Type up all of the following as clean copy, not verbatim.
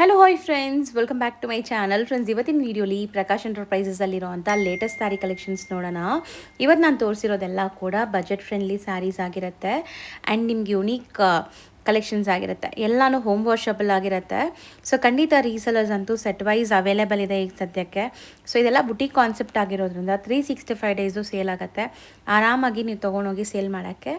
Hello hi friends, welcome back to my channel. Friends, ಇವತ್ತಿನ ವೀಡಿಯೋಲಿ ಪ್ರಕಾಶ್ ಎಂಟರ್ಪ್ರೈಸಸಲ್ಲಿರುವಂಥ ಲೇಟೆಸ್ಟ್ ಸ್ಯಾರಿ ಕಲೆಕ್ಷನ್ಸ್ ನೋಡೋಣ. ಇವತ್ತು ನಾನು ತೋರಿಸಿರೋದೆಲ್ಲ ಕೂಡ ಬಜೆಟ್ ಫ್ರೆಂಡ್ಲಿ ಸ್ಯಾರೀಸ್ ಆಗಿರುತ್ತೆ ಆ್ಯಂಡ್ ನಿಮ್ಗೆ ಯುನೀಕ್ ಕಲೆಕ್ಷನ್ಸ್ ಆಗಿರುತ್ತೆ. ಎಲ್ಲನೂ ಹೋಮ್ ವಾಷಬಲ್ ಆಗಿರುತ್ತೆ. ಸೊ ಖಂಡಿತ ರೀಸೆಲರ್ಸ್ ಅಂತೂ ಸೆಟ್ ವೈಸ್ ಅವೈಲೇಬಲ್ ಇದೆ ಈಗ ಸದ್ಯಕ್ಕೆ. ಸೊ ಇದೆಲ್ಲ ಬುಟಿಕ್ ಕಾನ್ಸೆಪ್ಟ್ ಆಗಿರೋದ್ರಿಂದ 365 ಡೇಸು ಸೇಲ್ ಆಗುತ್ತೆ. ಆರಾಮಾಗಿ ನೀವು ತೊಗೊಂಡೋಗಿ ಸೇಲ್ ಮಾಡೋಕ್ಕೆ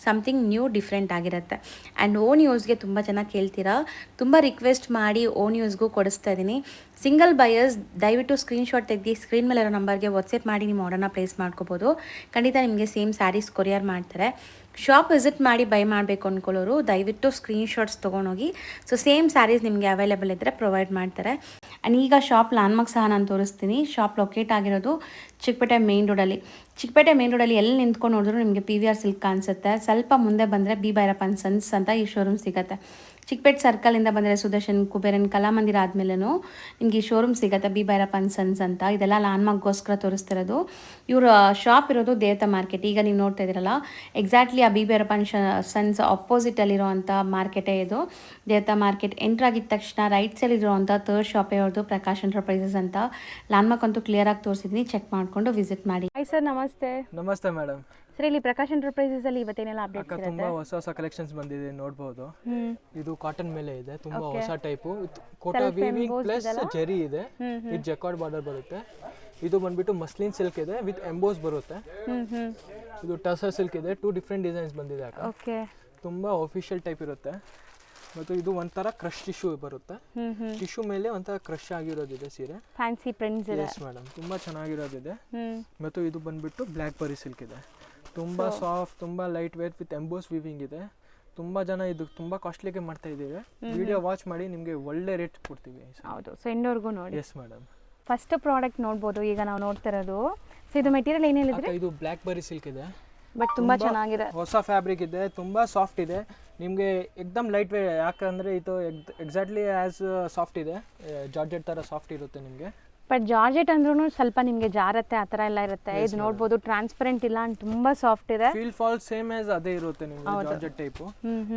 ಸಮಥಿಂಗ್ ನ್ಯೂ ಡಿಫ್ರೆಂಟ್ ಆಗಿರುತ್ತೆ. ಆ್ಯಂಡ್ ಓನ್ ಯೂಸ್ಗೆ ತುಂಬ ಜನ ಕೇಳ್ತೀರಾ, ತುಂಬ ರಿಕ್ವೆಸ್ಟ್ ಮಾಡಿ ಓನ್ ಯೂಸ್ಗೂ ಕೊಡಿಸ್ತಾ ಇದ್ದೀನಿ. ಸಿಂಗಲ್ ಬಯರ್ಸ್ ದಯವಿಟ್ಟು ಸ್ಕ್ರೀನ್ಶಾಟ್ ತೆಗೆದು ಸ್ಕ್ರೀನ್ ಮೇಲೆ ಇರೋ ನಂಬರ್ಗೆ ವಾಟ್ಸಪ್ ಮಾಡಿ ನಿಮ್ಮ ಆರ್ಡರ್ನ ಪ್ಲೇಸ್ ಮಾಡ್ಕೋಬೋದು. ಖಂಡಿತ ನಿಮಗೆ ಸೇಮ್ ಸ್ಯಾರೀಸ್ ಕೊರಿಯರ್ ಮಾಡ್ತಾರೆ. ಶಾಪ್ ವಿಸಿಟ್ ಮಾಡಿ ಬೈ ಮಾಡಬೇಕು ಅಂದ್ಕೊಳ್ಳೋರು ದಯವಿಟ್ಟು ಸ್ಕ್ರೀನ್ಶಾಟ್ಸ್ ತೊಗೊಂಡೋಗಿ. ಸೊ ಸೇಮ್ ಸ್ಯಾರೀಸ್ ನಿಮಗೆ ಅವೈಲೇಬಲ್ ಇದ್ದರೆ ಪ್ರೊವೈಡ್ ಮಾಡ್ತಾರೆ. ಆ್ಯಂಡ್ ಈಗ ಶಾಪ್ ಲ್ಯಾಂಡ್ಮಾರ್ಕ್ ಸಹ ನಾನು ತೋರಿಸ್ತೀನಿ. ಶಾಪ್ ಲೊಕೇಟ್ ಆಗಿರೋದು ಚಿಕ್ಕಪೇಟೆ ಮೇನ್ ರೋಡಲ್ಲಿ. ಚಿಕ್ಕಪೇಟೆ ಮೇನ್ ರೋಡಲ್ಲಿ ಎಲ್ಲಿ ನಿಂತ್ಕೊಂಡು ನೋಡಿದ್ರು ನಿಮಗೆ PVR ಸಿಲ್ಕ್ ಕಾಣಿಸುತ್ತೆ. ಸ್ವಲ್ಪ ಮುಂದೆ ಬಂದರೆ ಬಿ ಭೈರಪ್ಪನ್ ಸನ್ಸ್ ಅಂತ ಈ ಶೋರೂಮ್ ಸಿಗುತ್ತೆ. ಚಿಕ್ಕಪೇಟೆ ಸರ್ಕಲಿಂದ ಬಂದರೆ ಸುದರ್ಶನ್ ಕುಬೇರನ್ ಕಲಾಮಂದಿರ ಆದಮೇಲೂ ನಿಮಗೆ ಈ ಶೋರೂಮ್ ಸಿಗುತ್ತೆ, ಬಿ ಭೈರಪ್ಪನ್ ಸನ್ಸ್ ಅಂತ. ಇದೆಲ್ಲ ಲ್ಯಾಂಡ್ಮಾರ್ಕ್ಗೋಸ್ಕರ ತೋರಿಸ್ತಿರೋದು. ಇವರು ಶಾಪ್ ಇರೋದು ದೇವತಾ ಮಾರ್ಕೆಟ್. ಈಗ ನೀವು ನೋಡ್ತಾ ಇದ್ದೀರಲ್ಲ, ಎಕ್ಸಾಕ್ಟ್ಲಿ ಆ ಬಿ ಭೈರಪ್ಪನ್ ಸನ್ಸ್ ಆಪೋಸಿಟಲ್ಲಿರೋವಂಥ ಮಾರ್ಕೆಟೇ ಇದು. ದೇವತಾ ಮಾರ್ಕೆಟ್ ಎಂಟ್ರ್ ಆಗಿದ ತಕ್ಷಣ ರೈಟ್ ಸೈಡ್ ಇರೋವಂಥ ಥರ್ಡ್ ಶಾಪೇ ಅವ್ರದ್ದು ಪ್ರಕಾಶ್ ಎಂಟರ್ಪ್ರೈಸಸ್ ಅಂತ. ಲ್ಯಾಂಡ್ಮಾರ್ಕ್ ಅಂತೂ ಕ್ಲಿಯರಾಗಿ ತೋರಿಸಿದ್ದೀನಿ, ಚೆಕ್ ಮಾಡಿಕೊಂಡು ವಿಸಿಟ್ ಮಾಡಿ. ಹಾಯ್ ಸರ್, ನಮಸ್ತೆ. ನಮಸ್ತೆ ಮೇಡಮ್. ಸರ್, ಇಲ್ಲಿ ಪ್ರಕಾಶ್ ಎಂಟರ್ಪ್ರೈಸಸ್ ಅಲ್ಲಿ ಇವತ್ತೇನೆಲ್ಲ ಅಪ್ಡೇಟ್ಸ್ ಇರುತ್ತೆ? ತುಂಬಾ ಹೊಸ ಕಲೆಕ್ಷನ್ಸ್ ಬಂದಿದೆ, ನೋಡಬಹುದು. ಇದು ಕಾಟನ್ ಮೇಲೆ ಇದೆ, ತುಂಬಾ ಹೊಸ type. Kota weaving plus zari ಇದೆ, ವಿತ್ ಜಕಾರ್ಡ್ ಬಾರ್ಡರ್ ಬರುತ್ತೆ. ಇದು ಬಂದ್ಬಿಟ್ಟು ಮಸ್ಲಿನ್ ಸಿಲ್ಕ್ ಇದೆ ವಿತ್ ಎಂಬೋಸ್ ಬರುತ್ತೆ. ಇದು ಟಸರ್ ಸಿಲ್ಕ್ ಇದೆ. 2 ಡಿಫ್ರೆಂಟ್ ಡಿಸೈನ್ಸ್ ಬಂದಿದೆ. ಓಕೆ, ತುಂಬಾ ಆಫಿಷಿಯಲ್ ಟೈಪ್ ಇರುತ್ತೆ. ಮತ್ತು ಇದು ಒಂಥರ ಕ್ರಶ್ ಟಿಶ್ಯೂ ಬರುತ್ತೆ. ಟಿಶ್ಯೂ ಮೇಲೆ ಒಂಥರ ಕ್ರಶ್ ಆಗಿರೋದಿದೆ ಸೀರೆ. ಫ್ಯಾನ್ಸಿ ಪ್ರಿಂಟ್ಸ್ ಇದೆ. ಎಸ್ ಮೇಡಮ್, ತುಂಬಾ ಚೆನ್ನಾಗಿರೋದಿದೆ. ಮತ್ತು ಇದು ಬಂದ್ಬಿಟ್ಟು ಬ್ಲ್ಯಾಕ್ ಬರಿ ಸಿಲ್ಕ್ ಇದೆ. ತುಂಬ ಸಾಫ್ಟ್, ತುಂಬ light weight with emboss weaving ಇದೆ. ತುಂಬ ಜನ ಇದು ತುಂಬ ಕಾಸ್ಟ್ಲಿಗೆ ಮಾಡ್ತಾ ಇದ್ದೀವಿ. ವಿಡಿಯೋ ವಾಚ್ ಮಾಡಿ ನಿಮಗೆ ಒಳ್ಳೆ ರೇಟ್ ಕೊಡ್ತೀವಿ. ಹೌದು, ಸೊ ಎಂಡೋರ್ಗೂ ನೋಡಿ. Yes madam. ಫಸ್ಟ್ ಪ್ರಾಡಕ್ಟ್ ನೋಡ್ಬೋದು ಈಗ ನಾವು ನೋಡ್ತಾ ಇರೋದು. ಸೊ ಇದು ಮೆಟೀರಿಯಲ್ ಏನು ಹೇಳಿದ್ರೆ? ಇದು ಬ್ಲ್ಯಾಕ್ ಬರಿ ಸಿಲ್ಕ್ ಇದೆ, ಬಟ್ ತುಂಬ ಚೆನ್ನಾಗಿದೆ. ಹೊಸ ಫ್ಯಾಬ್ರಿಕ್ ಇದೆ, ತುಂಬ ಸಾಫ್ಟ್ ಇದೆ. ನಿಮಗೆ ಎಕ್ದಮ್ ಲೈಟ್ ವೇಟ್, ಯಾಕಂದರೆ ಇದು ಎಕ್ಸಾಕ್ಟ್ಲಿ ಆ್ಯಸ್ ಸಾಫ್ಟ್ ಇದೆ. ಜಾರ್ಜೆಟ್ ಥರ ಸಾಫ್ಟ್ ಇರುತ್ತೆ ನಿಮಗೆ. ಬಟ್ ಜಾರ್ಜೆಟ್ ಅಂದ್ರೂ ಸ್ವಲ್ಪ ನಿಮಗೆ ಜಾರತ್ತೆ, ಆ ಥರ ಎಲ್ಲ ಇರುತ್ತೆ. ಇದು ನೋಡ್ಬೋದು, ಟ್ರಾನ್ಸ್ಪರೆಂಟ್ ಇಲ್ಲ, ತುಂಬಾ ಸಾಫ್ಟ್ ಇದೆ. ಫೀಲ್ ಫಾಲ್ ಸೇಮ್ ಆಸ್ ಅದೇ ಇರುತ್ತೆ ನಿಮಗೆ. ಜಾರ್ಜೆಟ್ ಟೈಪು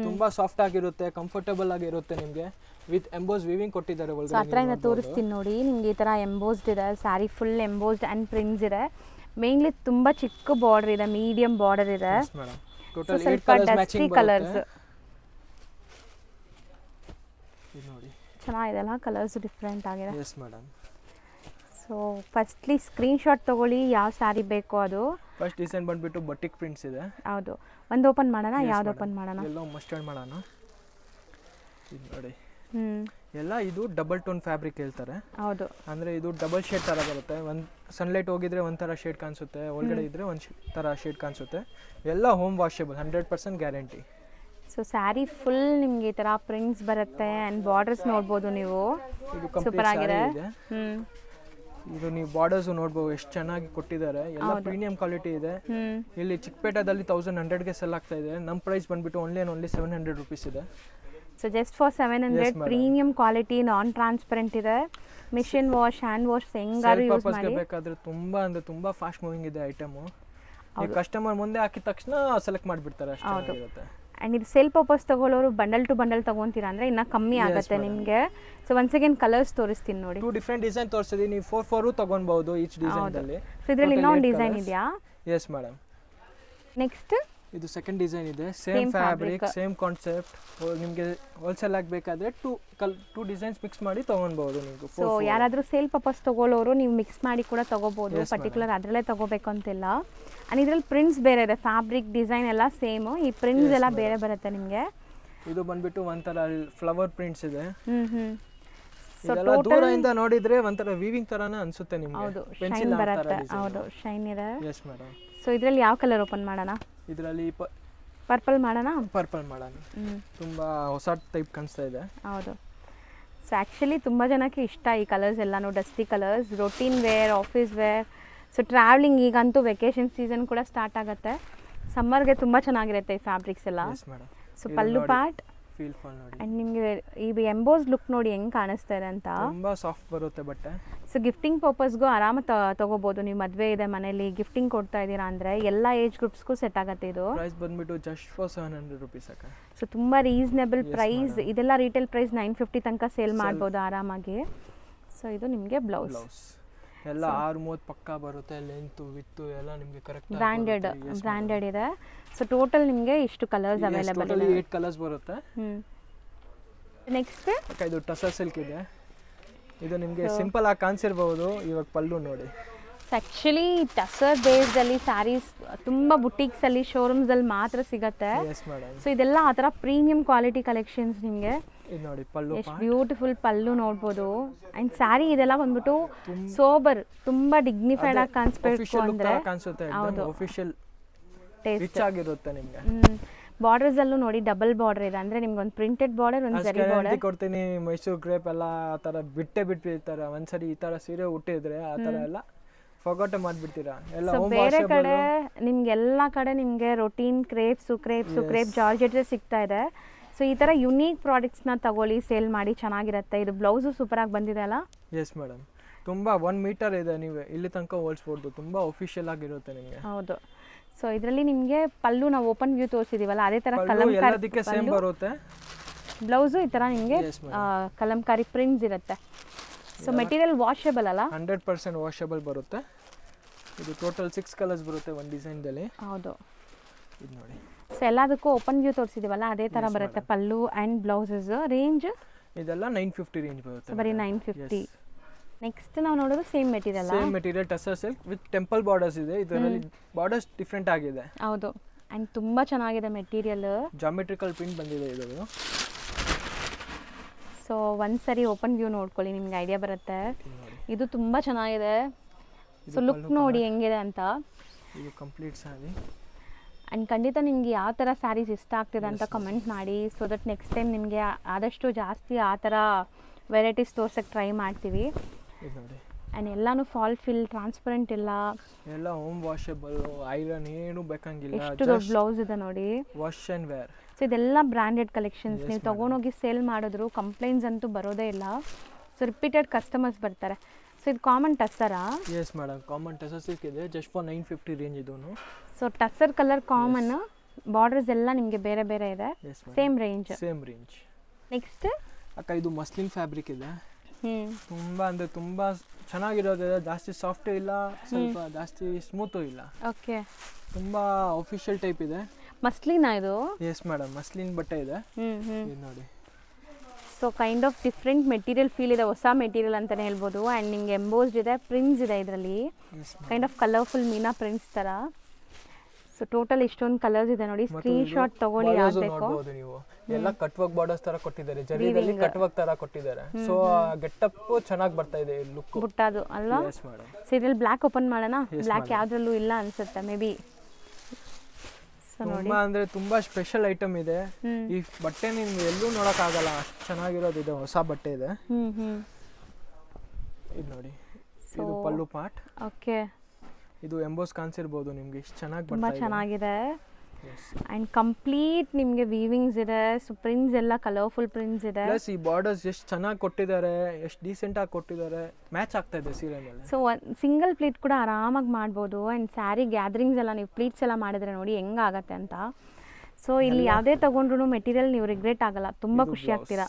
ತುಂಬಾ ಸಾಫ್ಟ್ ಆಗಿರುತ್ತೆ, ಕಂಫರ್ಟಬಲ್ ಆಗಿರುತ್ತೆ ನಿಮಗೆ. ವಿತ್ ಎಂಬೋಸ್ ವೀವಿಂಗ್ ಕೊಟ್ಟಿದ್ದಾರೆ ಒಳಗಡೆ. ಹತ್ರದಿಂದ ತೋರಿಸ್ತೀನಿ ನೋಡಿ. ನಿಮಗೆ ಈ ಥರ ಎಂಬೋಸ್ಡ್ ಇದೆ, sari full embossed and prints ಇದೆ. ಮೇನ್ಲಿ ತುಂಬ ಚಿಕ್ಕ ಬಾರ್ಡರ್ ಇದೆ, ಮೀಡಿಯಂ ಬಾರ್ಡರ್ ಇದೆ. ಸ್ವಲ್ಪ ಡಸ್ಟಿ ಕಲರ್ಸ್ ಚೆನ್ನಾಗಿದೆ ಅಲ್ಲ, ಕಲರ್ಸ್ ಡಿಫ್ರೆಂಟ್ ಆಗಿದೆ. Yes madam. So firstly screenshot ತೊಗೊಳ್ಳಿ, ಯಾವ ಸ್ಯಾರಿ ಬೇಕೋ ಅದು. ಫಸ್ಟ್ ಡಿಸೈನ್ ಬಂದ್ಬಿಟ್ಟು ಬಟಿಕ್ ಪ್ರಿಂಟ್ಸ್ ಇದೆ. ಹೌದು, ಒಂದು ಓಪನ್ ಮಾಡೋಣ. ಯಾವ್ದು ಓಪನ್ ಮಾಡೋಣ? ಎಲ್ಲೋ ಮಸ್ಟರ್ಡ್ ಮಾಡೋಣ. ಇದು ನೋಡಿ, ಎಲ್ಲ ಇದು ಡಬಲ್ ಟೋನ್ ಫ್ಯಾಬ್ರಿಕ್ ಹೇಳ್ತಾರೆ. ಹೌದು, ಅಂದರೆ ಇದು ಡಬಲ್ ಶೇಡ್ ಥರ ಬರುತ್ತೆ. ಒಂದು ಸನ್ಲೈಟ್ ಹೋಗಿದ್ರೆ ಒಂಥರ ಶೇಡ್ ಕಾಣಿಸುತ್ತೆ, ಒಳಗಡೆ ಇದ್ದರೆ ಒಂದು ಥರ ಶೇಡ್ ಕಾಣಿಸುತ್ತೆ. ಎಲ್ಲ home washable, 100% guarantee. So sari full ನಿಮಗೆ ಈ ಥರ ಪ್ರಿಂಟ್ಸ್ ಬರುತ್ತೆ ಆ್ಯಂಡ್ ಬಾರ್ಡರ್ಸ್ ನೋಡ್ಬೋದು ನೀವು. ಸೂಪರ್ ಆಗಿದೆ. ಇದು ನೀವು ಬಾರ್ಡರ್ಸ್ ನೋಡ್ಬೋದು, ಎಷ್ಟು ಚೆನ್ನಾಗಿ ಕೊಟ್ಟಿದ್ದಾರೆ. ಎಲ್ಲ ಪ್ರೀಮಿಯಂ ಕ್ವಾಲಿಟಿ ಇದೆ. ಇಲ್ಲಿ ಚಿಕ್ಕಪೇಟೆದಲ್ಲಿ 1100ಗೆ ಸೆಲ್ ಆಗ್ತಾ ಇದೆ. ನಮ್ಮ ಪ್ರೈಸ್ ಬಂದ್ಬಿಟ್ಟು ಓನ್ಲಿ 700 ರುಪೀಸ್ ಇದೆ. So just for 700. Premium quality, non transparent ಇದೆ. ಮಿಷಿನ್ ವಾಶ್, ಹ್ಯಾಂಡ್ ವಾಶ್ ಹೆಂಗಾರು ಯೂಸ್ ಮಾಡಿ. ಬೇಕಾದ್ರೆ ತುಂಬಾ ಫಾಸ್ಟ್ ಮೂವಿಂಗ್ ಇದೆ ಐಟಮು. ಕಸ್ಟಮರ್ ಮುಂದೆ ಹಾಕಿದ ತಕ್ಷಣ ಸೆಲೆಕ್ಟ್ ಮಾಡಿಬಿಡ್ತಾರೆ, ಅಷ್ಟು ಚೆನ್ನಾಗಿರುತ್ತೆ. ಆ್ಯಂಡ್ ಇದು ಸೇಲ್ ಪರ್ಪಸ್ ತೊಗೊಳ್ಳೋರು ಬಂಡಲ್ ಟು ಬಂಡಲ್ ತೊಗೊತೀರಾ ಅಂದರೆ ಇನ್ನೂ ಕಮ್ಮಿ ಆಗುತ್ತೆ ನಿಮಗೆ. ಸೊ ಒನ್ಸ್ ಅಗೇನ್ ಕಲರ್ಸ್ ತೋರಿಸ್ತೀನಿ ನೋಡಿ. 2 ಡಿಫ್ರೆಂಟ್ ಡಿಸೈನ್ ತೋರಿಸಿದ್ದೀನಿ, ನೀವು 4 ತೊಗೊಳ್ಬಹುದು ಈಚ್ ಡಿಸೈನಲ್ಲಿ. ಸೊ ಇದರಲ್ಲಿ ಇನ್ನೊಂದು ಡಿಸೈನ್ ಇದೆಯಾ? Yes madam. ನೆಕ್ಸ್ಟ್ ಇದು ಸೆಕೆಂಡ್ ಡಿಸೈನ್ ಇದೆ. Same fabric, same concept. ನಿಮಗೆ ಹೋಲ್ಸೇಲ್ ಆಗಬೇಕಾದ್ರೆ 2 ಡಿಸೈನ್ಸ್ ಮಿಕ್ಸ್ ಮಾಡಿ ತೊಗೊಳ್ಬಹುದು ನೀವು. ಸೊ ಯಾರಾದರೂ ಸೇಲ್ ಪರ್ಪಸ್ ತೊಗೊಳ್ಳೋರು ನೀವು ಮಿಕ್ಸ್ ಮಾಡಿ ಕೂಡ ತೊಗೋಬೋದು. ಪರ್ಟಿಕ್ಯುಲರ್ ಅದರಲ್ಲೇ ತೊಗೋಬೇಕು ಅಂತಿಲ್ಲ. ಆ್ಯಂಡ್ ಇದರಲ್ಲಿ ಪ್ರಿಂಟ್ಸ್ ಬೇರೆ ಇದೆ, ಫ್ಯಾಬ್ರಿಕ್ ಡಿಸೈನ್ ಎಲ್ಲ ಸೇಮು. ಈ ಪ್ರಿಂಟ್ಸ್ ಎಲ್ಲ ಬೇರೆ ಬರುತ್ತೆ ನಿಮಗೆ. ಇದು ಬಂದ್ಬಿಟ್ಟು ಒಂಥರ ಫ್ಲವರ್ ಪ್ರಿಂಟ್ಸ್ ಇದೆ. ಇದೆಲ್ಲ ದೂರದಿಂದ ನೋಡಿದ್ರೆ ಒಂಥರ ವೀವಿಂಗ್ ತರಾನೇ ಅನ್ಸುತ್ತೆ ನಿಮಗೆ. ಹೌದು, ಶೈನ್ ಬರುತ್ತೆ. ಹೌದು, ಶೈನ್ ಇದೆ. Yes madam. ಸೊ ಇದರಲ್ಲಿ ಯಾವ ಕಲರ್ ಓಪನ್ ಮಾಡೋಣ? ಇದರಲ್ಲಿ ಪರ್ಪಲ್ ಮಾಡೋಣ. ತುಂಬಾ ಹೊಸ ಟೈಪ್ ಕಾಣಿಸ್ತಾ ಇದೆ. ಹೌದು. ಸೊ ಆ್ಯಕ್ಚುಲಿ ತುಂಬ ಜನಕ್ಕೆ ಇಷ್ಟ ಈ ಕಲರ್ಸ್ ಎಲ್ಲನೂ, dusty colours, routine wear, office wear. So travelling, ಈಗಂತೂ ವೆಕೇಶನ್ ಸೀಸನ್ ಕೂಡ ಸ್ಟಾರ್ಟ್ ಆಗುತ್ತೆ. ಸಮ್ಮರ್ಗೆ ತುಂಬ ಚೆನ್ನಾಗಿರುತ್ತೆ ಈ ಫ್ಯಾಬ್ರಿಕ್ಸ್ ಎಲ್ಲ. So pallu part feel fall ನೋಡಿ. ಆ್ಯಂಡ್ ನಿಮಗೆ ಈ ಎಂಬೋಸ್ ಲುಕ್ ನೋಡಿ ಹೆಂಗೆ ಕಾಣಿಸ್ತಾ ಇದೆ ಅಂತ. ತುಂಬ ಸಾಫ್ಟ್ ಬರುತ್ತೆ ಬಟ್ಟೆ. ಸೊ ಗಿಫ್ಟಿಂಗ್ ಪರ್ಪಸ್ಗೂ ಆರಾಮಾಗಿ ತೊಗೋಬೋದು. ನೀವು ಮದುವೆ ಇದೆ ಮನೇಲಿ ಗಿಫ್ಟಿಂಗ್ ಕೊಡ್ತಾ ಇದ್ದೀರಾ ಅಂದರೆ ಎಲ್ಲ ಏಜ್ ಗ್ರೂಪ್ಸ್ಗೂ ಸೆಟ್ ಆಗುತ್ತೆ ಇದು. ಪ್ರೈಸ್ ಬಂದ್ಬಿಟ್ಟು ಜಸ್ಟ್ ಫಾರ್ 700 rupees ಅಕ್ಕ. ಸೊ ತುಂಬ ರೀಸನೇಬಲ್ ಪ್ರೈಸ್. ಇದೆಲ್ಲ ರಿಟೇಲ್ ಪ್ರೈಸ್ 950 ತನಕ ಸೇಲ್ ಮಾಡ್ಬೋದು ಆರಾಮಾಗಿ. ಸೊ ಇದು ನಿಮಗೆ ಬ್ಲೌಸ್ ಎಲ್ಲ 630 ಪಕ್ಕಾ ಬರುತ್ತೆ. ಲೆಂತು ವಿತ್ತು ಎಲ್ಲ ನಿಮಗೆ ಕರೆಕ್ಟ್ ಬ್ರ್ಯಾಂಡೆಡ್ ಇದೆ. ಸೊ ಟೋಟಲ್ ನಿಮಗೆ ಇಷ್ಟು ಕಲರ್ಸ್ ಅವೈಲೇಬಲ್ ಇದೆ. 8 ಕಲರ್ಸ್ ಬರುತ್ತೆ. ನೆಕ್ಸ್ಟ್ ಇದು ಟಸರ್ ಸಿಲ್ಕ್ ಇದೆ. ಇದು ನಿಮಗೆ ಸಿಂಪಲ್ ಆಗಿ ಕಾಣಿಸಿರಬಹುದು. ಇವಾಗ ಪಲ್ಲು ನೋಡಿ. ಆ್ಯಕ್ಚುಲಿ ಟಸರ್ ಬೇಸ್ಡಲ್ಲಿ ಸ್ಯಾರೀಸ್ ತುಂಬ ಬುಟೀಕ್ಸಲ್ಲಿ ಶೋರೂಮ್ಸಲ್ಲಿ ಮಾತ್ರ ಸಿಗುತ್ತೆ. ಸೊ ಇದೆಲ್ಲ ಆ ಥರ ಪ್ರೀಮಿಯಂ ಕ್ವಾಲಿಟಿ ಕಲೆಕ್ಷನ್ಸ್ ನಿಮಗೆ. ಇದು ನೋಡಿ ಪಲ್ಲು, ಎಷ್ಟು ಬ್ಯೂಟಿಫುಲ್ ಪಲ್ಲು ನೋಡ್ಬೋದು. ಆ್ಯಂಡ್ ಸ್ಯಾರಿ ಇದೆಲ್ಲ ಬಂದ್ಬಿಟ್ಟು ಸೋಬರ್, ತುಂಬ ಡಿಗ್ನಿಫೈಡ್ ಆಗಿ ಕಾಣಿಸ್ಬೇಕು ಅಂದರೆ ಆಫಿಷಿಯಲ್ ರಿಚ್ ಆಗಿರುತ್ತೆ ನಿಮಗೆ. ಬಾರ್ಡರ್ಸ್ ಅಲ್ಲೂ ನೋಡಿ ಡಬಲ್ ಬಾರ್ಡರ್ ಇದೆ. ಅಂದ್ರೆ ನಿಮ್ಗೆ ಒಂದು ಪ್ರಿಂಟೆಡ್ ಬಾರ್ಡರ್, ಒಂದು ಜರಿ ಬಾರ್ಡರ್ ಕೊಡ್ತೀನಿ. ಮೈಸೂರು ಕ್ರೇಪ್ ಎಲ್ಲ ಆ ಥರ ಬಿಟ್ಟಿರ್ತಾರೆ. ಒಂದ್ಸರಿ ಈ ಥರ ಸೀರೆ ಉಟ್ಟಿದ್ರೆ ಆ ಥರ ಎಲ್ಲ ಫಾರ್ಗಾಟ್ ಮಾಡ್ಬಿಡ್ತೀರಾ ಎಲ್ಲ. ಬೇರೆ ಕಡೆ ನಿಮ್ಗೆಲ್ಲ ಕಡೆ ನಿಮಗೆ ರೊಟೀನ್ ಕ್ರೇಪ್ ಜಾರ್ಜೆಟ್ ಸಿಗ್ತಾ ಇದೆ. ಸೊ ಈ ಥರ ಯುನೀಕ್ ಪ್ರಾಡಕ್ಟ್ಸ್ನ ತಗೊಳ್ಳಿ, ಸೇಲ್ ಮಾಡಿ, ಚೆನ್ನಾಗಿರುತ್ತೆ. ಇದು ಬ್ಲೌಸು ಸೂಪರಾಗಿ ಬಂದಿದೆ ಅಲ್ಲ? Yes madam. ತುಂಬ 1 ಮೀಟರ್ ಇದೆ. ನೀವು ಇಲ್ಲಿ ತನಕ ಹೋಲಿಸ್ಬೋದು. ತುಂಬ ಒಫಿಷಿಯಲ್ ಆಗಿರುತ್ತೆ ನಿಮಗೆ. ಹೌದು. ಸೊ ಇದರಲ್ಲಿ ನಿಮಗೆ ಪಲ್ಲು ನಾವು ಓಪನ್ ವ್ಯೂ ತೋರಿಸಿದೀವಲ್ಲ ಅದೇ ಥರ ಕಲಂಕಾರಿ ಸೇಮ್ ಬರುತ್ತೆ. ಬ್ಲೌಸು ಈ ಥರ ನಿಮಗೆ ಕಲಂಕಾರಿ ಪ್ರಿಂಟ್ಸ್ ಇರುತ್ತೆ. ಸೊ ಮೆಟೀರಿಯಲ್ ವಾಷೇಬಲ್ ಅಲ್ಲ? 100% ವಾಷೇಬಲ್ ಬರುತ್ತೆ. ಇದು ಟೋಟಲ್ 6 ಕಲರ್ಸ್ ಬರುತ್ತೆ ಒಂದು ಡಿಸೈನ್ದಲ್ಲಿ. ಹೌದು. ಇದು ನೋಡಿ. ಸೊ ಎಲ್ಲದಕ್ಕೂ ಓಪನ್ ವ್ಯೂ ತೋರಿಸಿದೀವಲ್ಲ ಅದೇ ಥರ ಬರುತ್ತೆ ಪಲ್ಲು ಆ್ಯಂಡ್ ಬ್ಲೌಸಸ್. ರೇಂಜ್ ಇದೆಲ್ಲ 950 ರೇಂಜ್ ಬರುತ್ತೆ. ಬರೀ 950. ನೆಕ್ಸ್ಟ್ ನಾವು ನೋಡೋದು same material tussar silk with temple borders ಇದೆ. ಇದರಲ್ಲಿ ಬಾರ್ಡರ್ಸ್ ಡಿಫ್ರೆಂಟ್ ಆಗಿದೆ. ಹೌದು. ಆ್ಯಂಡ್ ತುಂಬ ಚೆನ್ನಾಗಿದೆ ಮೆಟೀರಿಯಲ್. ಜಾಮೆಟ್ರಿಕಲ್ ಪ್ರಿಂಟ್ ಬಂದಿದೆ ಇದು. ಸೊ ಒಂದ್ಸರಿ ಓಪನ್ ವ್ಯೂ ನೋಡ್ಕೊಳ್ಳಿ, ನಿಮ್ಗೆ ಐಡಿಯಾ ಬರುತ್ತೆ. ಇದು ತುಂಬ ಚೆನ್ನಾಗಿದೆ. ಸೊ ಲುಕ್ ನೋಡಿ ಹೆಂಗಿದೆ ಅಂತ. ಇದು ಕಂಪ್ಲೀಟ್ ಸ್ಯಾರಿ. ಆ್ಯಂಡ್ ಖಂಡಿತ ನಿಮಗೆ ಯಾವ ಥರ ಸ್ಯಾರೀಸ್ ಇಷ್ಟ ಆಗ್ತಿದೆ ಅಂತ ಕಮೆಂಟ್ ಮಾಡಿ. ಸೊ ದಟ್ ನೆಕ್ಸ್ಟ್ ಟೈಮ್ ನಿಮಗೆ ಆದಷ್ಟು ಜಾಸ್ತಿ ಆ ಥರ ವೆರೈಟೀಸ್ ತೋರ್ಸಕ್ಕೆ ಟ್ರೈ ಮಾಡ್ತೀವಿ. ಆ್ಯಂಡ್ ಎಲ್ಲಾನು ಫಾಲ್ ಫಿಲ್, ಟ್ರಾನ್ಸ್ಪರೆಂಟ್ ಇಲ್ಲ, ಎಲ್ಲ ಹೋಮ್ ವಾಷೇಬಲ್, ಐರನ್ ಏನು ಬೇಕಂಗಿಲ್ಲ. ಎಷ್ಟು ದೊಡ್ಡ ಬ್ಲೌಸ್ ಇದೆ ನೋಡಿ. Wash and wear. ಸೊ ಇದೆಲ್ಲ ಬ್ರ್ಯಾಂಡೆಡ್ ಕಲೆಕ್ಷನ್ಸ್. ನೀವು ತೊಗೊಂಡೋಗಿ ಸೇಲ್ ಮಾಡಿದ್ರು ಕಂಪ್ಲೇಂಟ್ಸ್ ಅಂತೂ ಬರೋದೇ ಇಲ್ಲ. ಸೊ ರಿಪೀಟೆಡ್ ಕಸ್ಟಮರ್ಸ್ ಬರ್ತಾರೆ. ಸೊ ಇದು ಕಾಮನ್ ಟಸ್ಸರಾ? Yes madam, common tussar silk ಇದೆ. ಜಸ್ಟ್ ಫಾರ್ 950 ರೇಂಜ್ ಇದು. So tussar colour common, borders ಎಲ್ಲ ನಿಮಗೆ ಬೇರೆ ಬೇರೆ ಇದೆ. Same range. ನೆಕ್ಸ್ಟ್ ಅಕ್ಕ ಇದು ಮಸ್ಲಿನ್ ಫ್ಯಾಬ್ರಿಕ್ ಇದೆ. ತುಂಬಾ ಅಂದ್ರೆ ತುಂಬಾ ಚೆನ್ನಾಗಿರೋದಿದೆ. ಜಾಸ್ತಿ ಸಾಫ್ಟ್ ಇಲ್ಲ, ಸ್ವಲ್ಪ ಜಾಸ್ತಿ ಸ್ಮೂತು ಇಲ್ಲ. ಓಕೆ. ತುಂಬಾ ಅಫಿಷಿಯಲ್ ಟೈಪ್ ಇದೆ. ಮಸ್ಲಿನಾ ಇದು? ಎಸ್ ಮೇಡಮ್, ಮಸ್ಲಿನ್ ಬಟ್ಟೆ ಇದೆ. ಇದು ನೋಡಿ. So kind of different material feel ಇದೆ, ಹೊಸ ಮೆಟೀರಿಯಲ್ ಅಂತಲೇ ಹೇಳ್ಬೋದು. ಆ್ಯಂಡ್ ನಿಮಗೆ ಎಂಬೋಸ್ಡ್ ಇದೆ, ಪ್ರಿಂಟ್ಸ್ ಇದೆ ಇದರಲ್ಲಿ, kind of colourful Meena prints ಥರ. ಸೊ ಟೋಟಲ್ ಇಷ್ಟೊಂದು ಕಲರ್ಸ್ ಇದೆ ನೋಡಿ. ಸ್ಕ್ರೀನ್ ಶಾಟ್ ತಗೊಳ್ಳಿ ಆಗಬೇಕು. ನೀವು ಎಲ್ಲ ಕಟ್ ವರ್ಕ್ ಬಾರ್ಡರ್ಸ್ ತರ ಕೊಟ್ಟಿದ್ದಾರೆ, ಜರಿದಲ್ಲಿ ಕಟ್ ವರ್ಕ್ ತರ ಕೊಟ್ಟಿದ್ದಾರೆ. ಸೊ ಗೆಟಪ್ ಚೆನ್ನಾಗಿ ಬರ್ತಾ ಇದೆ ಲುಕ್. ಬುಟ್ಟಾದು ಅಲ್ವಾ? ಸೊ ಇದ್ರಲ್ಲಿ ಬ್ಲ್ಯಾಕ್ ಓಪನ್ ಮಾಡೋಣ. ಬ್ಲ್ಯಾಕ್ ಯಾವ್ದ್ರಲ್ಲೂ ಇಲ್ಲ ಅನ್ಸುತ್ತೆ ಮೇ ಬಿ. ತುಂಬಾ ಅಂದ್ರೆ ತುಂಬಾ ಸ್ಪೆಷಲ್ ಐಟಮ್ ಇದೆ. ಈ ಬಟ್ಟೆ ನಿಮ್ಗೆ ಎಲ್ಲೂ ನೋಡಕ್ ಆಗಲ್ಲ, ಅಷ್ಟು ಚೆನ್ನಾಗಿರೋದಿದೆ. ಹೊಸ ಬಟ್ಟೆ ಇದೆ. ಇದು ನೋಡಿ, ಇದು ಪಲ್ಲು ಪಾರ್ಟ್. ಓಕೆ. ಇದು ಎಂಬೋಸ್ ಕಾಣಿಸಿರ್ಬೋದು ನಿಮ್ಗೆ, ಇಷ್ಟು ಚೆನ್ನಾಗಿ ತುಂಬಾ ಚೆನ್ನಾಗಿದೆ. ಅಂಡ್ ಕಂಪ್ಲೀಟ್ ನಿಮಗೆ ವೀವಿಂಗ್ಸ್ ಇದೆ. ಸೊ ಪ್ರಿಂಟ್ಸ್ ಎಲ್ಲ ಕಲರ್ಫುಲ್ ಪ್ರಿಂಟ್ಸ್ ಇದೆ. ಪ್ಲಸ್ ಈ ಬಾರ್ಡರ್ಸ್ ಎಷ್ಟು ಚೆನ್ನಾಗಿ ಕೊಟ್ಟಿದ್ದಾರೆ, ಎಷ್ಟು ಡೀಸೆಂಟ್ ಆಗಿ ಕೊಟ್ಟಿದ್ದಾರೆ, ಮ್ಯಾಚ್ ಆಗ್ತಾ ಇದೆ ಸೀರೆ ಮೇಲೆ. ಸೊ ಸಿಂಗಲ್ ಪ್ಲೀಟ್ ಕೂಡ ಆರಾಮಾಗಿ ಮಾಡ್ಬೋದು. ಆ್ಯಂಡ್ ಸ್ಯಾರಿ ಗ್ಯಾದರಿಂಗ್ಸ್ ಎಲ್ಲ ನೀವು ಪ್ಲೀಟ್ಸ್ ಎಲ್ಲ ಮಾಡಿದ್ರೆ ನೋಡಿ ಹೆಂಗಾಗತ್ತೆ ಅಂತ. ಸೊ ಇಲ್ಲಿ ಯಾವುದೇ ತೊಗೊಂಡ್ರು ಮೆಟೀರಿಯಲ್ ನೀವು ರಿಗ್ರೆಟ್ ಆಗಲ್ಲ, ತುಂಬ ಖುಷಿ ಆಗ್ತೀರಾ.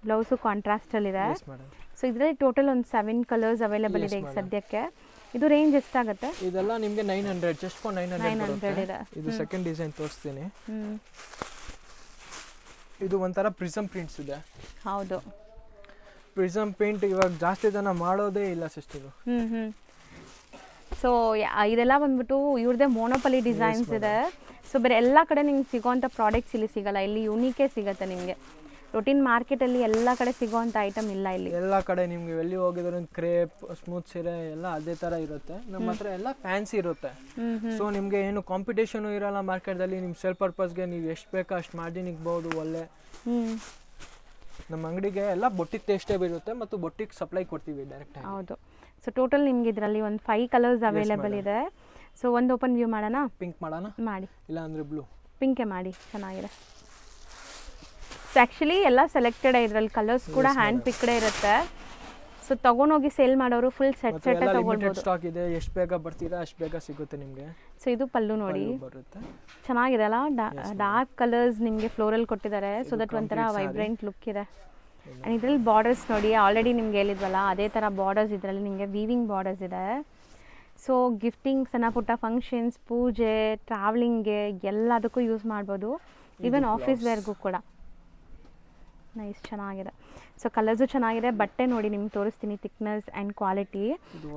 ಬ್ಲೌಸು ಕಾಂಟ್ರಾಸ್ಟಲ್ಲಿದೆ. ಸೊ ಇದರಲ್ಲಿ ಟೋಟಲ್ ಒಂದು 7 ಕಲರ್ಸ್ ಅವೈಲೇಬಲ್ ಇದೆ ಈಗ ಸದ್ಯಕ್ಕೆ. ಇದು ರೇಂಜ್ ಎಷ್ಟಾಗುತ್ತೆ? ಇದೆಲ್ಲ ನಿಮಗೆ 900, ಜಸ್ಟ್ ಫಾರ್ 900 ಇದೆ. ಇದು ಸೆಕೆಂಡ್ ಡಿಸೈನ್ ತೋರಿಸ್ತೀನಿ. ಇದು ಒಂಥರ ಪ್ರಿಸಮ್ ಪ್ರಿಂಟ್ಸ್ ಇದೆ. ಹೌದು, ಪ್ರಿಸಮ್ ಪ್ರಿಂಟ್ ಇವಾಗ ಜಾಸ್ತಿ ಜನ ಮಾಡೋದೇ ಇಲ್ಲ ಸಿಸ್ಟರ್. ಸೊ ಇದೆಲ್ಲ ಬಂದ್ಬಿಟ್ಟು ಇವ್ರದೇ ಮೋನೋಪಲಿ ಡಿಸೈನ್ಸ್ ಇದೆ. ಸೊ ಬೇರೆ ಎಲ್ಲ ಕಡೆ ನಿಮ್ಗೆ ಸಿಗೋವಂಥ ಪ್ರಾಡಕ್ಟ್ಸ್ ಇಲ್ಲಿ ಸಿಗಲ್ಲ. ಇಲ್ಲಿ ಯೂನಿಕೇ ಸಿಗುತ್ತೆ ನಿಮಗೆ. ರೊಟೀನ್ ಮಾರ್ಕೆಟಲ್ಲಿ ಎಲ್ಲ ಕಡೆ ಸಿಗೋವಂಥ ಐಟಮ್ ಇಲ್ಲ ಇಲ್ಲಿ. ಎಲ್ಲ ಕಡೆ ನಿಮ್ಗೆ ಎಲ್ಲಿ ಹೋಗಿದ್ರೆ ಕ್ರೇಪ್, ಸ್ಮೂತ್ ಸೀರೆ ಎಲ್ಲ ಅದೇ ಥರ ಇರುತ್ತೆ. ನಮ್ಮ ಹತ್ರ ಎಲ್ಲ ಫ್ಯಾನ್ಸಿ ಇರುತ್ತೆ. ಸೊ ನಿಮಗೆ ಏನು ಕಾಂಪಿಟೇಷನು ಇರಲ್ಲ ಮಾರ್ಕೆಟಲ್ಲಿ. ನಿಮ್ಮ ಸೆಲ್ ಪರ್ಪಸ್ಗೆ ನೀವು ಎಷ್ಟು ಬೇಕೋ ಅಷ್ಟು ಮಾರ್ಜಿನ್ ಇಗ್ಬೋದು ಒಳ್ಳೆ. ನಮ್ಮ ಅಂಗಡಿಗೆ ಎಲ್ಲ ಬೊಟ್ಟಿಗೆ ಟೇಸ್ಟೇ ಬರುತ್ತೆ ಮತ್ತು ಬೊಟ್ಟಿಗೆ ಸಪ್ಲೈ ಕೊಡ್ತೀವಿ ಡೈರೆಕ್ಟ್. ಹೌದು. ಸೊ ಟೋಟಲ್ ನಿಮ್ಗೆ ಇದರಲ್ಲಿ ಒಂದು 5 ಕಲರ್ಸ್ ಅವೈಲೇಬಲ್ ಇದೆ. ಸೊ ಒಂದು ಓಪನ್ ವ್ಯೂ ಮಾಡೋಣ. ಪಿಂಕ್ ಮಾಡೋಣ? ಮಾಡಿ. ಇಲ್ಲ ಅಂದರೆ ಬ್ಲೂ? ಪಿಂಕೇ ಮಾಡಿ, ಚೆನ್ನಾಗಿದೆ. ಸೊ ಆ್ಯಕ್ಚುಲಿ ಎಲ್ಲ ಸೆಲೆಕ್ಟೆಡ್ ಇದರಲ್ಲಿ ಕಲರ್ಸ್ ಕೂಡ ಹ್ಯಾಂಡ್ ಪಿಕ್ಡೇ ಇರುತ್ತೆ. ಸೊ ತೊಗೊಂಡೋಗಿ ಸೇಲ್ ಮಾಡೋರು ಫುಲ್ ಸೆಟ್ ತೊಗೊಳ್ಬೋದು. ಸ್ಟಾಕ್ ಇದೆ, ಎಷ್ಟು ಬೇಗ ಬರ್ತೀರಾ ಅಷ್ಟು ಬೇಗ ಸಿಗುತ್ತೆ ನಿಮಗೆ. ಸೊ ಇದು ಪಲ್ಲು ನೋಡಿ ಬರುತ್ತೆ, ಚೆನ್ನಾಗಿದೆ ಅಲ್ಲ, ಡಾರ್ಕ್ ಕಲರ್ಸ್ ನಿಮಗೆ ಫ್ಲೋರಲ್ ಕೊಟ್ಟಿದ್ದಾರೆ. ಸೊ ದಟ್ ಒಂಥರ ವೈಬ್ರೆಂಟ್ ಲುಕ್ ಇದೆ. ಆ್ಯಂಡ್ ಇದರಲ್ಲಿ ಬಾರ್ಡರ್ಸ್ ನೋಡಿ, ಆಲ್ರೆಡಿ ನಿಮ್ಗೆ ಹೇಳಿದ್ವಲ್ಲ ಅದೇ ಥರ ಬಾರ್ಡರ್ಸ್ ಇದರಲ್ಲಿ ನಿಮಗೆ ವೀವಿಂಗ್ ಬಾರ್ಡರ್ಸ್ ಇದೆ. ಸೊ ಗಿಫ್ಟಿಂಗ್, ಸಣ್ಣ ಪುಟ್ಟ ಫಂಕ್ಷನ್ಸ್, ಪೂಜೆ, ಟ್ರಾವೆಲಿಂಗ್ಗೆ ಎಲ್ಲದಕ್ಕೂ ಯೂಸ್ ಮಾಡ್ಬೋದು. ಈವನ್ ಆಫೀಸ್ ವೇರ್ಗೂ ಕೂಡ ನೈಸ್, ಚೆನ್ನಾಗಿದೆ. ಸೊ ಕಲರ್ಸು ಚೆನ್ನಾಗಿದೆ. ಬಟ್ಟೆ ನೋಡಿ ನಿಮ್ಗೆ ತೋರಿಸ್ತೀನಿ, ಥಿಕ್ನೆಸ್ ಆ್ಯಂಡ್ ಕ್ವಾಲಿಟಿ.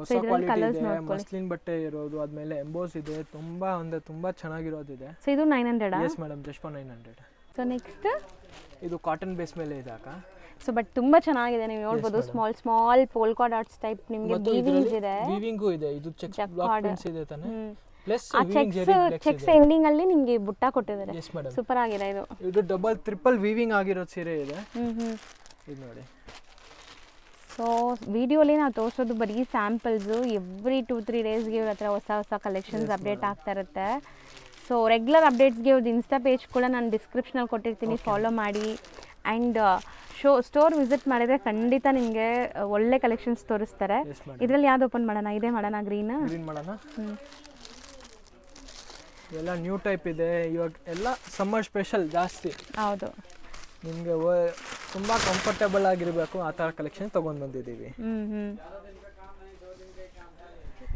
ಸೊ ಇದರಲ್ಲಿ ಕಲರ್ಸ್ ನೋಡ್ಕೊಳ್ಳಿ. ಮಸ್ಲಿನ್ ಬಟ್ಟೆ ಇರೋದು, ಆದ್ಮೇಲೆ ಎಂಬೋಸ್ ಇದೆ, ತುಂಬಾ ಅಂದ್ರೆ ತುಂಬಾ ಚೆನ್ನಾಗಿರೋದಿದೆ. ಸೊ ಇದು 900. Yes madam, just for 900. So next ಇದು ಕಾಟನ್ ಬೇಸ್ ಮೇಲೆ ಇದೆ ಅಕ್ಕ. ಸೊ ಬಟ್ ತುಂಬಾ ಚೆನ್ನಾಗಿದೆ, ನೀವು ನೋಡ್ಬೋದು. ಸ್ಮಾಲ್ ಪೋಲ್ಕಾ ಡಾಟ್ಸ್ ಟೈಪ್ ನಿಮಗೆ ವೀವಿಂಗ್ಸ್ ಇದೆ, ವೀವಿಂಗು ಇದೆ. ಇದು ಚೆಕ್ ಬ್ಲಾಕ್ ಪ್ರಿಂಟ್ಸ್ ಇದೆ ತಾನೆ, ಪ್ಲಸ್ ಆ ಚೆಕ್ಸ್ ಎಂಡಿಂಗ್ ಅಲ್ಲಿ ನಿಮಗೆ ಬುಟ್ಟ ಕೊಟ್ಟಿದ್ದಾರೆ. ಎಸ್ ಮೇಡಮ್, ಸೂಪರ್ ಆಗಿದೆ ಇದು. ಇದು ಡಬಲ್ ಟ್ರಿಪಲ್ ವೀವಿಂಗ್ ಆಗಿರೋ ಸೀರೆ ಇದೆ. ಇದು ನೋಡಿ. ಸೊ ವಿಡಿಯೋಲಿ ನಾವು ತೋರಿಸೋದು ಬರೀ ಸ್ಯಾಂಪಲ್ಸು. ಎವ್ರಿ 2-3 ಡೇಸ್ಗೆ ಇವ್ರ ಹತ್ರ ಹೊಸ ಕಲೆಕ್ಷನ್ಸ್ ಅಪ್ಡೇಟ್ ಆಗ್ತಾ ಇರುತ್ತೆ. ಸೊ ರೆಗ್ಯುಲರ್ ಅಪ್ಡೇಟ್ಸ್ಗೆ ಇವ್ರದ್ದು ಇನ್ಸ್ಟಾ ಪೇಜ್ ಕೂಡ ನಾನು ಡಿಸ್ಕ್ರಿಪ್ಷನಲ್ಲಿ ಕೊಟ್ಟಿರ್ತೀನಿ, ಫಾಲೋ ಮಾಡಿ. ಆ್ಯಂಡ್ ಸ್ಟೋರ್ ವಿಸಿಟ್ ಮಾಡಿದರೆ ಖಂಡಿತ ನಿಮಗೆ ಒಳ್ಳೆ ಕಲೆಕ್ಷನ್ಸ್ ತೋರಿಸ್ತಾರೆ. ಇದರಲ್ಲಿ ಯಾವ್ದು ಓಪನ್ ಮಾಡೋಣ? ಇದೇ ಮಾಡೋಣ, ಗ್ರೀನ್ ಮಾಡೋಣ. ಎಲ್ಲ ನ್ಯೂ ಟೈಪ್ ಇದೆ ಇವಾಗ, ಎಲ್ಲ ಸಮ್ಮರ್ ಸ್ಪೆಷಲ್ ಜಾಸ್ತಿ. ಹೌದು, ನಿಮಗೆ ತುಂಬ ಕಂಫರ್ಟಬಲ್ ಆಗಿರಬೇಕು ಆ ಥರ ಕಲೆಕ್ಷನ್ ತೊಗೊಂಡು ಬಂದಿದ್ದೀವಿ.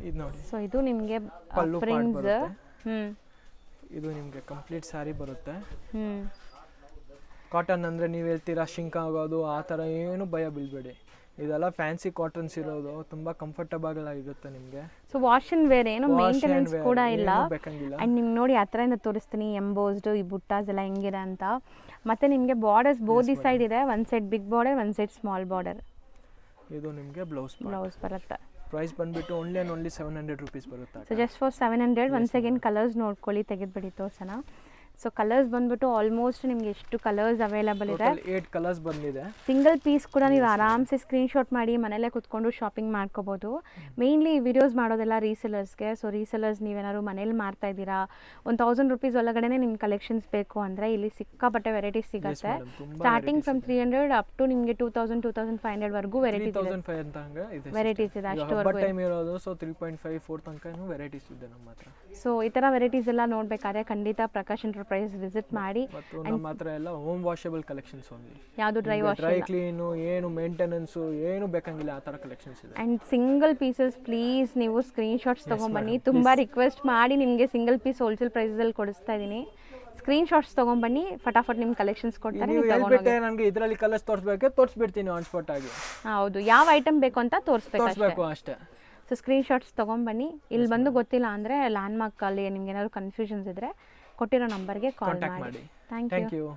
ಇದು ನೋಡಿ. ಸೊ ಇದು ನಿಮಗೆ ಪಲ್ಲು ಪಾರ್ಟ್ ಬರುತ್ತೆ. ಹ್ಮ್, ಇದು ನಿಮಗೆ ಕಂಪ್ಲೀಟ್ ಸ್ಯಾರಿ ಬರುತ್ತೆ. ಕಾಟನ್ ಅಂದರೆ ನೀವು ಹೇಳ್ತೀರಾ ಶಿಂಕ್ ಆಗೋದು ಆ ಥರ ಏನು ಭಯ ಬೀಳಬೇಡಿ. ಇದೆಲ್ಲ ಫ್ಯಾನ್ಸಿ ಕಾಟನ್ಸ್ ಇರೋದು, ತುಂಬ ಕಂಫರ್ಟಬಲ್ ಆಗಿರುತ್ತೆ ನಿಮಗೆ. ಸೊ ವಾಶ್ ಅಂಡ್ ವೇರ್, ಏನು ಮೇಂಟೆನೆನ್ಸ್ ಕೂಡ ಇಲ್ಲ. ಬೇಕಂಗಿಲ್ಲ. ಆ್ಯಂಡ್ ನಿಮ್ಗೆ ನೋಡಿ ಹತ್ರದಿಂದ ತೋರಿಸ್ತೀನಿ ಎಂಬೋಸ್ಡು ಈ ಬುಟ್ಟಾಸ್ ಎಲ್ಲ ಹೆಂಗಿದೆ ಅಂತ. ಮತ್ತು ನಿಮಗೆ ಬಾರ್ಡರ್ಸ್ ಬೋದಿ ಸೈಡ್ ಇದೆ, ಒಂದು ಸೈಡ್ ಬಿಗ್ ಬಾರ್ಡರ್, ಒಂದು ಸೈಡ್ ಸ್ಮಾಲ್ ಬಾರ್ಡರ್. ಇದು ನಿಮಗೆ ಬ್ಲೌಸ್ ಬರುತ್ತೆ. ಪ್ರೈಸ್ ಬಂದುಬಿಟ್ಟು ಓನ್ಲಿ 700 ರುಪೀಸ್ ಬರುತ್ತೆ. So just for 700. Once again colours ನೋಡ್ಕೊಳ್ಳಿ, ತೆಗೆದುಬಿಡಿ ತೋರ್ಸೋಣ. ಸೊ ಕಲರ್ಸ್ ಬಂದ್ಬಿಟ್ಟು ಆಲ್ಮೋಸ್ಟ್ ನಿಮಗೆ ಎಷ್ಟು ಕಲರ್ಸ್ ಅವೈಲಬಲ್ ಇದೆ? 8 ಕಲರ್ಸ್ ಬಂದಿದೆ. ಸಿಂಗಲ್ ಪೀಸ್ ಕೂಡ ನೀವು ಆರಾಮ್ಸೆ ಸ್ಕ್ರೀನ್ಶಾಟ್ ಮಾಡಿ ಮನೆಯಲ್ಲೇ ಕುತ್ಕೊಂಡು ಶಾಪಿಂಗ್ ಮಾಡ್ಕೋಬೋದು. ಮೇಯ್ನ್ಲಿ ವಿಡಿಯೋಸ್ ಮಾಡೋದೆಲ್ಲ ರೀಸೆಲರ್ಸ್ಗೆ. ಸೊ ರೀಸೆಲರ್ಸ್ ನೀವೇನಾದ್ರು ಮನೇಲಿ ಮಾಡ್ತಾ ಇದ್ದೀರಾ, 1000 ರುಪೀಸ್ ಒಳಗಡೆ ನಿಮ್ಮ ಕಲೆಕ್ಷನ್ಸ್ ಬೇಕು ಅಂದರೆ ಇಲ್ಲಿ ಸಿಕ್ಕಾಪಟ್ಟೆ ವೆರೈಟೀಸ್ ಸಿಗುತ್ತೆ. ಸ್ಟಾರ್ಟಿಂಗ್ ಫ್ರಮ್ 300 ಅಪ್ ಟು ನಿಮಗೆ 2000, 2500 ವರೆಗೂ ವೆರೈಟೀಸ್ ಇದೆ. ಅಷ್ಟುವರೆಗೂ ಟೈಮ್ ಇರೋದು. ಸೊ 3.5, 4 ತನಕನೂ ವೆರೈಟೀಸ್ ಇದೆ ನಮ್ಮ ಹತ್ರ. ಸೊ ಈ ಥರ ವೆರೈಟೀಸ್ ಎಲ್ಲ ನೋಡಬೇಕಾದ್ರೆ ಖಂಡಿತ ಪ್ರಕಾಶ್ ಎಂಟರ್ಪ್ರೈಸ್ ವಿಸಿಟ್ ಮಾಡಿ. ನಮ್ಮ ಹತ್ರ ಎಲ್ಲ ಹೋಮ್ ವಾಷಬಲ್ ಕಲೆಕ್ಷನ್ಸ್ ಓನ್ಲಿ. ಯಾವುದು ಡ್ರೈ ಕ್ಲೀನು, ಏನು ಮೇಂಟೆನೆನ್ಸು ಏನು ಬೇಕಂಗಿಲ್ಲ ಆ ಥರ ಕಲೆಕ್ಷನ್ಸ್ ಇದೆ. ಆ್ಯಂಡ್ ಸಿಂಗಲ್ ಪೀಸಸ್ ಪ್ಲೀಸ್ ನೀವು ಸ್ಕ್ರೀನ್ಶಾಟ್ಸ್ ತೊಗೊಂಬನ್ನಿ. ತುಂಬ ರಿಕ್ವೆಸ್ಟ್ ಮಾಡಿ ನಿಮಗೆ ಸಿಂಗಲ್ ಪೀಸ್ ಹೋಲ್ಸೇಲ್ ಪ್ರೈಸಲ್ಲಿ ಕೊಡಿಸ್ತಾ ಇದ್ದೀನಿ. ಸ್ಕ್ರೀನ್ಶಾಟ್ಸ್ ತೊಗೊಂಬನ್ನಿ, ಫಟಾಫಟ್ ನಿಮ್ಮ ಕಲೆಕ್ಷನ್ಸ್ ಕೊಡ್ತಾರೆ. ನನಗೆ ಇದರಲ್ಲಿ ಕಲರ್ಸ್ ತೋರಿಸ್ಬಿಡ್ತೀನಿ ಆನ್ ಸ್ಪಾಟ್ ಆಗಿ. ಹೌದು, ಯಾವ ಐಟಮ್ ಬೇಕು ಅಂತ ತೋರಿಸ್ಬೇಕು ಅಷ್ಟೇ. ಸೊ ಸ್ಕ್ರೀನ್ಶಾಟ್ಸ್ ತೊಗೊಂಬನ್ನಿ. ಇಲ್ಲಿ ಬಂದು ಗೊತ್ತಿಲ್ಲ ಅಂದರೆ ಲ್ಯಾಂಡ್ ಮಾರ್ಕಲ್ಲಿ ನಿಮ್ಗೆ ಏನಾದ್ರು ಕನ್ಫ್ಯೂಷನ್ಸ್ ಇದ್ದರೆ ಕೊಟ್ಟಿರೋ ನಂಬರ್ಗೆ ಕಾಲ್ ಮಾಡಿ. Thank you.